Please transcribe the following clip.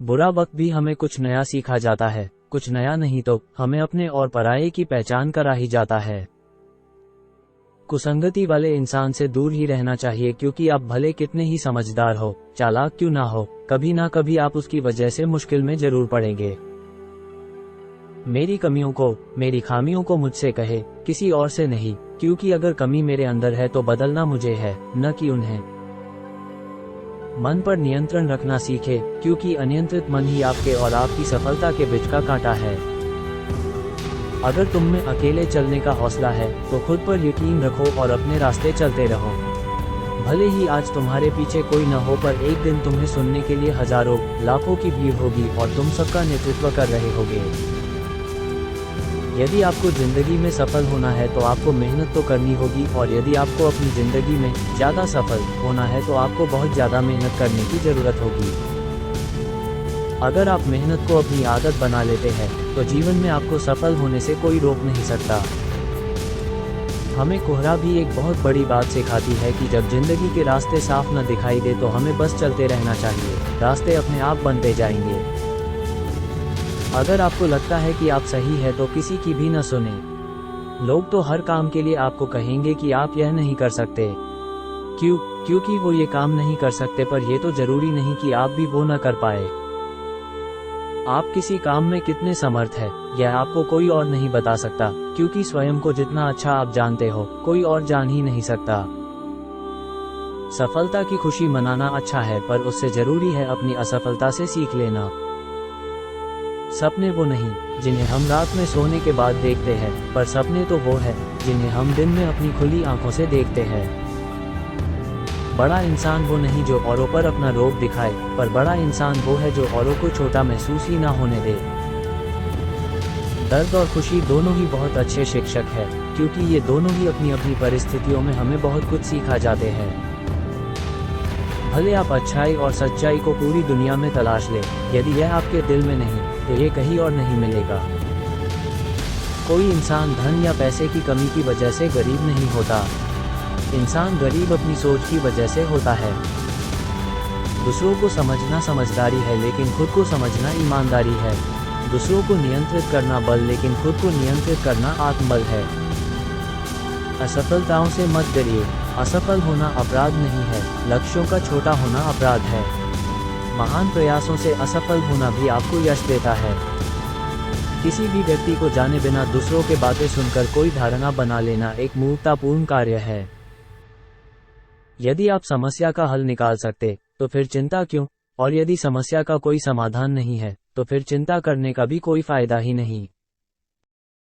बुरा वक्त भी हमें कुछ नया सिखा जाता है, कुछ नया नहीं तो हमें अपने और पराये की पहचान करा ही जाता है। कुसंगति वाले इंसान से दूर ही रहना चाहिए, क्योंकि आप भले कितने ही समझदार हो, चालाक क्यों ना हो, कभी ना कभी आप उसकी वजह से मुश्किल में जरूर पड़ेंगे। मेरी कमियों को, मेरी खामियों को मुझसे कहे, किसी और से नहीं, क्योंकि अगर कमी मेरे अंदर है तो बदलना मुझे है, न कि उन्हें। मन पर नियंत्रण रखना सीखे, क्योंकि अनियंत्रित मन ही आपके और आपकी सफलता के बीच का कांटा है। अगर तुम में अकेले चलने का हौसला है तो खुद पर यकीन रखो और अपने रास्ते चलते रहो। भले ही आज तुम्हारे पीछे कोई न हो, पर एक दिन तुम्हें सुनने के लिए हजारों लाखों की भीड़ होगी और तुम सबका नेतृत्व कर रहे होगे। यदि आपको जिंदगी में सफल होना है तो आपको मेहनत तो करनी होगी, और यदि आपको अपनी जिंदगी में ज्यादा सफल होना है तो आपको बहुत ज्यादा मेहनत करने की जरूरत होगी। अगर आप मेहनत को अपनी आदत बना लेते हैं तो जीवन में आपको सफल होने से कोई रोक नहीं सकता। हमें कोहरा भी एक बहुत बड़ी बात सिखाती है कि जब जिंदगी के रास्ते साफ न दिखाई दे तो हमें बस चलते रहना चाहिए, रास्ते अपने आप बनते जाएंगे। अगर आपको लगता है कि आप सही है तो किसी की भी न सुने। लोग तो हर काम के लिए आपको कहेंगे कि आप यह नहीं कर सकते, क्योंकि वो ये काम नहीं कर सकते, पर ये तो जरूरी नहीं कि आप भी वो न कर पाए। आप किसी काम में कितने समर्थ है यह आपको कोई और नहीं बता सकता, क्योंकि स्वयं को जितना अच्छा आप जानते हो कोई और जान ही नहीं सकता। सफलता की खुशी मनाना अच्छा है, पर उससे जरूरी है अपनी असफलता से सीख लेना। सपने वो नहीं जिन्हें हम रात में सोने के बाद देखते हैं, पर सपने तो वो है जिन्हें हम दिन में अपनी खुली आंखों से देखते हैं। बड़ा इंसान वो नहीं जो औरों पर अपना रोब दिखाए, पर बड़ा इंसान वो है जो औरों को छोटा महसूस ही ना होने दे। दर्द और खुशी दोनों ही बहुत अच्छे शिक्षक है, क्योंकि ये दोनों ही अपनी अपनी परिस्थितियों में हमें बहुत कुछ सिखा जाते हैं। भले आप अच्छाई और सच्चाई को पूरी दुनिया में तलाश ले, यदि यह आपके दिल में नहीं तो ये कहीं और नहीं मिलेगा। कोई इंसान धन या पैसे की कमी की वजह से गरीब नहीं होता। इंसान गरीब अपनी सोच की वजह से होता है। दूसरों को समझना समझदारी है, लेकिन खुद को समझना ईमानदारी है। दूसरों को नियंत्रित करना बल, लेकिन खुद को नियंत्रित करना आत्मबल है। असफलताओं से मत डरिए, असफल होना अपराध नहीं है, लक्ष्यों का छोटा होना अपराध है। महान प्रयासों से असफल होना भी आपको यश देता है। किसी भी व्यक्ति को जाने बिना दूसरों के बातें सुनकर कोई धारणा बना लेना एक मूर्खतापूर्ण कार्य है। यदि आप समस्या का हल निकाल सकते तो फिर चिंता क्यों, और यदि समस्या का कोई समाधान नहीं है तो फिर चिंता करने का भी कोई फायदा ही नहीं।